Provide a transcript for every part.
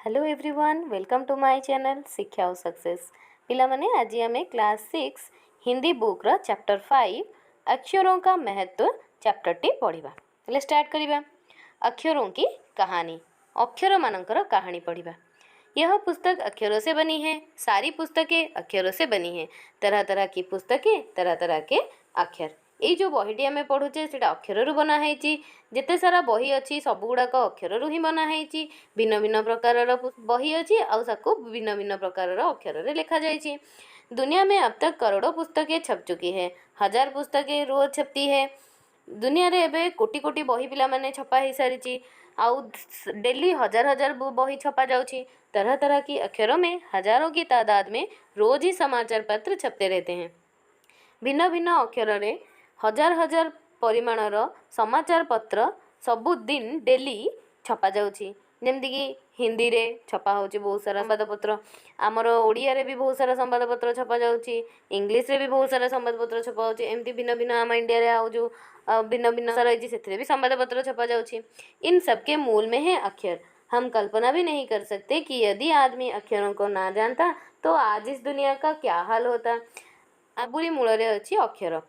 Hello everyone, welcome to my channel Shiksha और success. पिला माने आज आम क्लास 6 हिंदी बुक रो चैप्टर 5 अक्षरों का महत्व चैप्टर टी पढ़िबा। चले स्टार्ट करिबा। अक्षरों की कहानी, अक्षर मानकर कहानी पढ़िबा। यह पुस्तक अक्षरों से बनी है। सारी पुस्तकें अक्षरों से बनी है। तरह तरह की पुस्तकें, तरह तरह के अक्षर। ये जो बहीटी आम पढ़ुचे से अक्षर बना है। जिते सारा बही अच्छी सब गुड़ाक अक्षर ही बना है। भिन्न भिन्न प्रकार बही अच्छी आको भिन्न भिन्न प्रकार अक्षर लिखा जाए। दुनिया में अब तक करोड़ों पुस्तकें छप चुकी है। 1000 पुस्तकें रोज छपती है। दुनिया रे एबे कोटी कोटी बही पिला माने छपा हो सारी। आउ डेली हजार हजार बही छपा जाउची। तरह तरह की अक्षरों में हजारों की तादाद में रोज ही समाचार पत्र छपते रहते हैं। भिन्न भिन्न अक्षर रे हजार हजार परिमाणर समाचार पत्र सबुदिन डेली छपा जाउची। जेमती कि हिंदी रे छपा होची बहुत सारा संवादपत्र, आमर ओडिया रे भी बहुत सारा संवादपत्र छपा जाउची, इंग्लिश रे भी बहुत सारा संवादपत्र छपा होची। एमती भिन्न भिन्न आम इंडिया रे आउ जो भिन्न भिन्न सारा से भी संवादपत्र छपा जाउची। इन सबके मूल में है अक्षर। हम कल्पना भी नहीं कर सकते कि यदि आदमी अक्षरों को ना जानता तो आज इस दुनिया का क्या हाल होता। आबुरी मूल अच्छी अक्षर।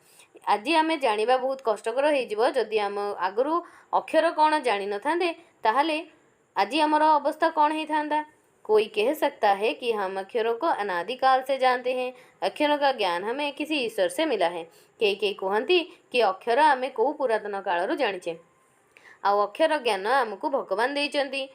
आज आम जाना बहुत कष्टकर होदी आम आगु अक्षर कौन जानी न था ताहले आज आमर अवस्था कौन ही था। कोई कह सकता है कि हम अक्षरों को अनादिकाल से जानते हैं। अक्षरों का ज्ञान हमें किसी ईश्वर से मिला है। कई कई कहती कि अक्षर आम कौ पुरातन कालू जाचे। आउ अक्षर ज्ञान आमको भगवान देइचंती।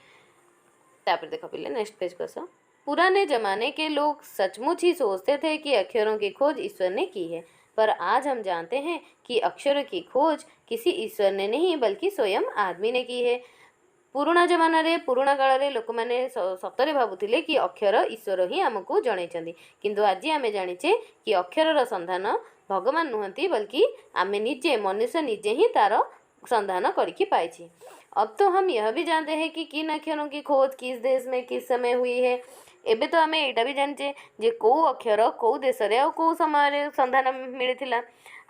तापर देखो पिले नेक्स्ट पेज को सो। पुराने जमाने के लोग सचमुच ही सोचते थे कि अक्षरों की खोज ईश्वर ने की है, पर आज हम जानते हैं कि अक्षरों की खोज किसी ईश्वर ने नहीं बल्कि स्वयं आदमी ने की है। पुराना जमाना रे पुराना काल रे लोक माने सतरे भाबुथिले कि अक्षर ईश्वर ही आमको जणैछंदी, किंतु आज आमे जानिचे कि अक्षरर संधान भगवान नुहंती बल्कि आमे निजे मनुष्य निजे ही तार संधान करके पाइछि। अब तो हम यह भी जानते हैं कि किन अक्षरों की खोज किस देश में किस समय हुई है। एबे तो आमे एटा भी जानचे जे को अक्षर को देश रे और को समय संधान मिलथिला।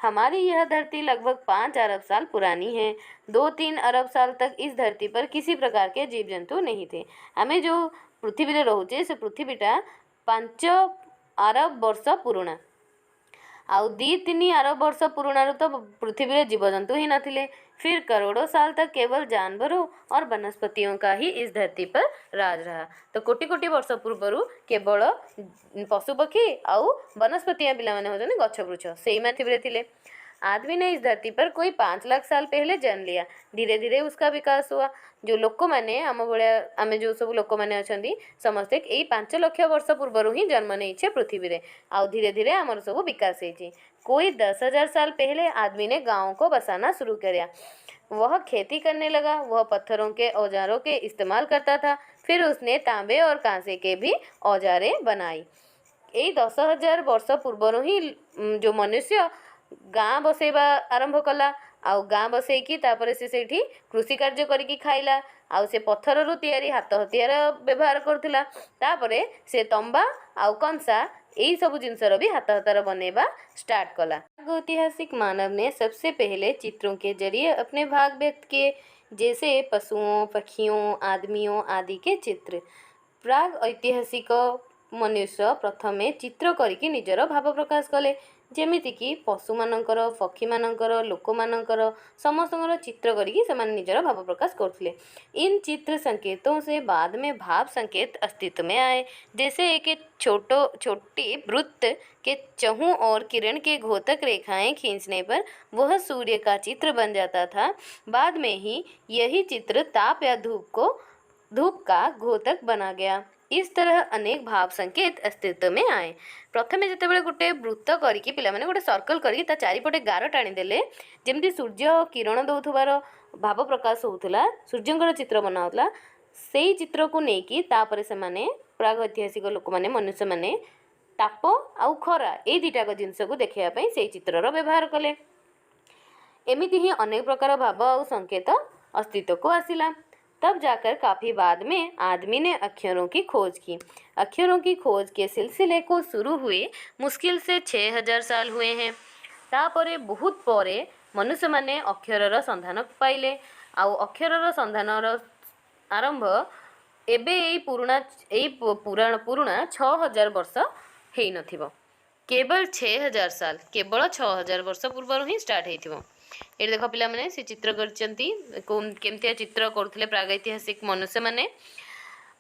हमारी यह धरती लगभग 5 अरब साल पुरानी है। 2-3 अरब साल तक इस धरती पर किसी प्रकार के जीव जंतु नहीं थे। हमें जो पृथ्वी रे रहुचे से पृथ्वीटा 5 अरब वर्ष पुराना। आउ 2-3 अरब वर्ष पुराण तो पृथ्वी में जीवजंतु ही नथिले। फिर करोड़ों साल तक केवल जानवरों और वनस्पतियों का ही इस धरती पर राज रहा। तो कोटि कोटि वर्ष पूर्व केवल पशुपक्षी आउ वनस्पतियां पिला माने होजने गछ वृक्ष सेही माथिबरे थिले। आदमी ने इस धरती पर कोई 5 लाख साल पहले जन्म लिया। धीरे धीरे उसका विकास हुआ। जो लोक माने आम भलिया आमे जो सब लोक माने अछंती समस्ते यही 5 लाख वर्ष पूर्व ही जन्म नहीं पृथ्वी रे। आउ धीरे धीरे आमर सब विकास होइछि। कोई 10,000 साल पहले आदमी ने गाँव को बसाना शुरू किया। वह खेती करने लगा। वह पत्थरों के औजारों के इस्तेमाल करता था। फिर उसने तांबे और कांसे के भी औजारें बनाई। यही 10,000 वर्ष पूर्व ही जो मनुष्य गाँ बसैबा आरंभ कला। आउ गाँ बसैकी तापर से सेठी कृषि कार्य करिकी खाइला। आउ से पत्थर रु तैयारी हाथ हथियार व्यवहार करथिला। तापरे से तंबा आउ कंसा यही सब जिनसर भी हाथ हथियार बनेबा स्टार्ट कला। ऐतिहासिक मानव ने सबसे पहले चित्रों के जरिए अपने भाव व्यक्त किए, जैसे पशुओं, पक्षियों, आदमियों आदि के चित्र। प्राग ऐतिहासिक मनुष्य प्रथमे चित्र करिकी निजर भाव प्रकाश कले। जेमितिकी पशु मानकर, पक्षी मानकर, लोक मानकर समस्तଙ୍କର चित्र करिकी से निजर भाव प्रकाश करथिले। इन चित्र संकेतों से बाद में भाव संकेत अस्तित्व में आए। जैसे एक छोटी वृत्त के चहुं और किरण के घोतक रेखाएं खींचने पर वह सूर्य का चित्र बन जाता था। बाद में ही यही चित्र ताप या धूप का घोतक बना गया। इस तरह अनेक भाव संकेत अस्तित्व में आए। प्रथमे जितेबाला गोटे वृत्त करिकी पिला माने गोटे सर्कल करिकी ता चारिपटे गार टाणी देले, जेमती सूर्य किरण दउथुबार भाव प्रकाश होउथला, सूर्यंकर चित्र बनाउथला। सेही चित्र को नेकी तापरे से माने प्राग ऐतिहासिक लोक माने मनुष्य माने ताप आउ खरा ए दुटाक जिनस को देखिया पई सेही चित्रर व्यवहार कले। एमिति ही अनेक प्रकार भाव और संकेत अस्तित्व को आसिला। तब जाकर काफी बाद में आदमी ने अक्षरों की खोज की। अक्षरों की खोज के सिलसिले को शुरू हुए मुश्किल से 6,000 साल हुए हैं। तापरे बहुत परे मनुष्य माने अक्षरर संधान पाइले। आउ अक्षरर संधानर आरंभ एबे एई पुराणा एई पुराणा 6000 वर्ष हेई नथिबो, केवल 6000 साल, केवल 6000 वर्ष पूर्व ही स्टार्ट हेइथिबो। ये देख पिला माने से चित्र करचंती केमतिया चित्र करथले प्रागैतिहासिक मनुष्य माने।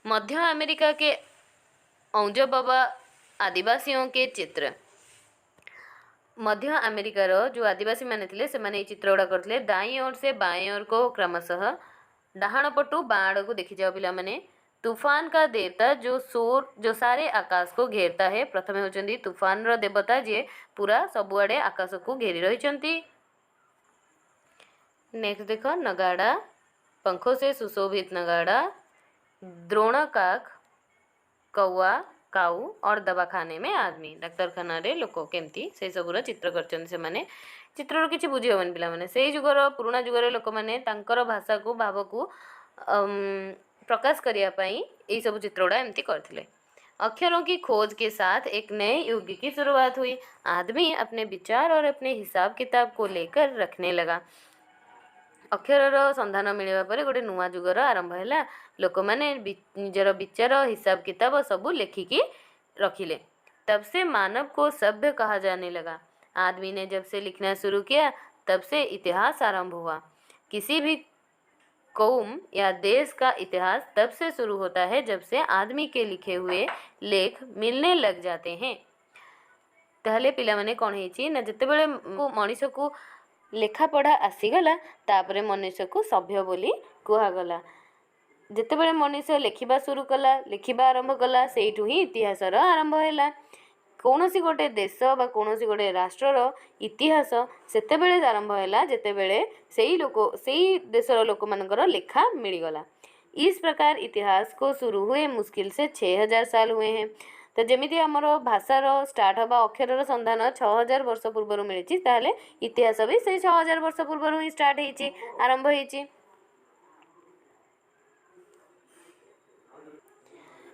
मध्य अमेरिका के औज बाबा आदिवासियों के चित्र, मध्य अमेरिकार जो आदिवासी माने थिले से माने चित्र गुड़ा करथिले। दाई ओर से बाएं ओर को क्रमशः डाहाण पटु बाँ आड़ को देखी जाओ पिला माने। तूफान का देवता जो सारे आकाश को घेरता है, प्रथमे होचंदी तूफान रो देवता जे पूरा सबुआडे आकाश को घेरी रहिचंती। नेक्स्ट देखो नगाड़ा, पंखों से सुशोभित नगाड़ा, द्रोणकाक, कौआ काऊ और दवाखाने में आदमी, डाक्तरखाना रे लोक केमती से सबुर चित्र करचंती। से माने चित्रर किछि बुझी होबन पिला माने। सेई जुगर पुराणा जुगर लोक माने तांकर भाषा को भाव को प्रकाश करिया पई एई सब चित्रगुड़ा एमती करथिले। अक्षरों की खोज के साथ एक नए युग की शुरुआत हुई। आदमी अपने विचार और अपने हिसाब किताब को लेकर रखने लगा। अक्षरर संधान मिलवा पर गोटे नुआ जुगर आरंभ है। लोक मैंने निजर विचार हिसाब किताब सबू लेखिकी रखिले। तब से मानव को सभ्य कहा जाने लगा। आदमी ने जब से लिखना शुरू किया तब से इतिहास आरंभ हुआ। किसी भी कौम या देश का इतिहास तब से शुरू होता है जब से आदमी के लिखे हुए लेख मिलने लग जाते हैं। ताहले पिला माने कौन है ना जिते बड़े मनीष को लेखा पढ़ा आसीगला तापरे मनुष्य को सभ्य बोली कुहागला। जितेबाला मनुष्य लेखिबा शुरू कला, लेखिबा आरंभ कला, सेठू ही इतिहासर आरंभ है। कौनसी गोटे देश बा कौनसी गोटे राष्ट्रर इतिहास सेतेबेले आरंभ है जेतेबेले सेई देशर लोक मानकर लेखा मिलगला। इस प्रकार इतिहास को शुरू हुए मुश्किल से 6000 साल हुए हैं। तो जमीती आमर भाषार स्टार्ट हवा अक्षर संधान 6000 वर्ष पूर्व मिली, ताहले इतिहास भी से 6000 वर्ष पूर्व ही स्टार्ट होइछि, आरंभ होइछि।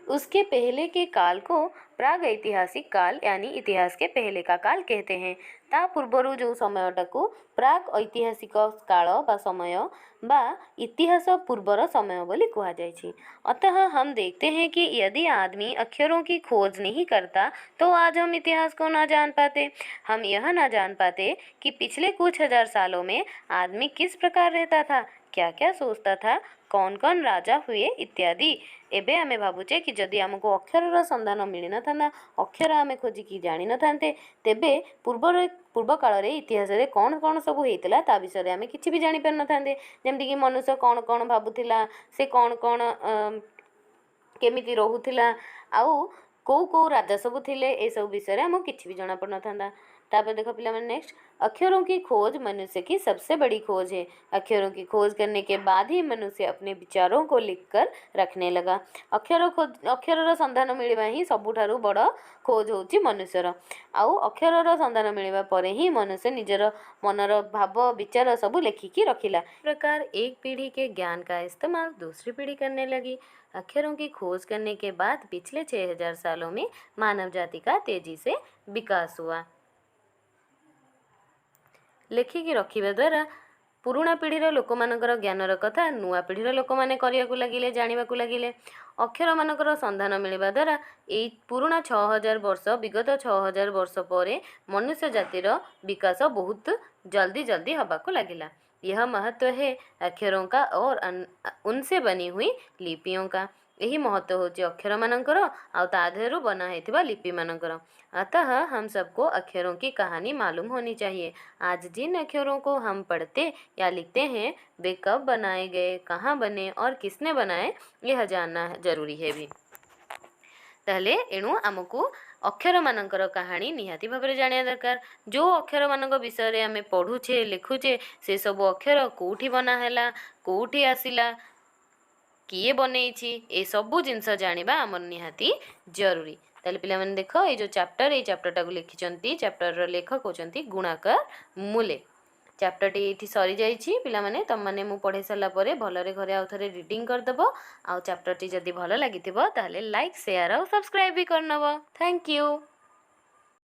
उसके पहले के काल को प्राग ऐतिहासिक काल यानी इतिहास के पहले का काल कहते हैं। ता पूर्वरु जो समयटा को प्राग ऐतिहासिक काल बा समय बा इतिहास पूर्वर समय बोली कहा जायछि। अतः हम देखते हैं कि यदि आदमी अक्षरों की खोज नहीं करता तो आज हम इतिहास को ना जान पाते। हम यह ना जान पाते कि पिछले कुछ हजार सालों में आदमी किस प्रकार रहता था, क्या क्या सोचता था, कौन कौन राजा हुए इत्यादि। एबे आमे भावुचे कि जदि आमको अक्षर संधान मिली न था, अक्षर आमे खोजिकी जानी न थांते, तेबे पूर्व काल रे इतिहास रे कौन कौन सब होइतला ता विषय रे आमे किछि भी जानि पार न थांते। जेमति कि मनुष्य कौन कौन भाबुथिला, से कौन कौन केमिति रहुथिला, आउ कौ कौ राजा सब थिले, ए सब विषय रे आमको किछि भी जाना पड़ न थांता। तापर देखो पिला माने नेक्स्ट, अक्षरों की खोज मनुष्य की सबसे बड़ी खोज है। अक्षरों की खोज करने के बाद ही मनुष्य अपने विचारों को लिखकर रखने लगा। अक्षर संधान मिलवा ही सबुठारु बड़ खोज होची मनुष्यर। आउ अक्षर संधान मिलवा परे ही मनुष्य निजर मनर भाव विचार सब लेखिकी रखिला। इस प्रकार एक पीढ़ी के ज्ञान का इस्तेमाल दूसरी पीढ़ी करने लगी। अक्षरों की खोज करने के बाद पिछले 6000 सालों में मानव जाति का तेजी से विकास हुआ। लेखिकी रखिबा द्वारा पुराणा पीढ़ीर लोक मानकर ज्ञानर कथा नुआ पीढ़ीर लोक माने करियाकु लागिले, जानिबाकु लागिले। अक्षर मानकर संधान मिलवा द्वारा एई पुराणा 6000 वर्ष विगत 6000 वर्ष परे मनुष्य जातिर विकास बहुत जल्दी जल्दी हबाकु लागिला। यह महत्व है अक्षरों का और उनसे बनी हुई लिपियों का। यही महत्व होची अक्षर मानकर आउ तादेहरु बना हेतिबा लिपि मानकर। अतः हम सबको अक्षरों की कहानी मालूम होनी चाहिए। आज जिन अक्षरों को हम पढ़ते या लिखते हैं वे कब बनाए गए, कहाँ बने और किसने बनाए, यह जानना जरूरी है भी। ताहले एणु आमको अक्षर मानकर कहानी निहाती भाव जानिया दरकार। जो अक्षर मानक विषय रे आमे पढ़ुछे लिखुछे से सब अक्षर कोठी बना हैला, कोठी आसिला, किए बनईछि, ए सबु जिनस जानिबा आमर निहाती जरूरी। ताले पिला माने देखो ए जो चैप्टर टाको लिखिचंती, चैप्टर रो लेखक होचंती गुणाकर मूले। चैप्टर टी एठी सरी जाइछि। पिला माने तम माने मु पढ़े सरला परे भलरे घरे आउ थरे रीडिंग कर दबो। आउ चैप्टर टी जदी भलो लागिथिबो ताले लाइक शेयर और सब्सक्राइब भी करनबो। Thank you.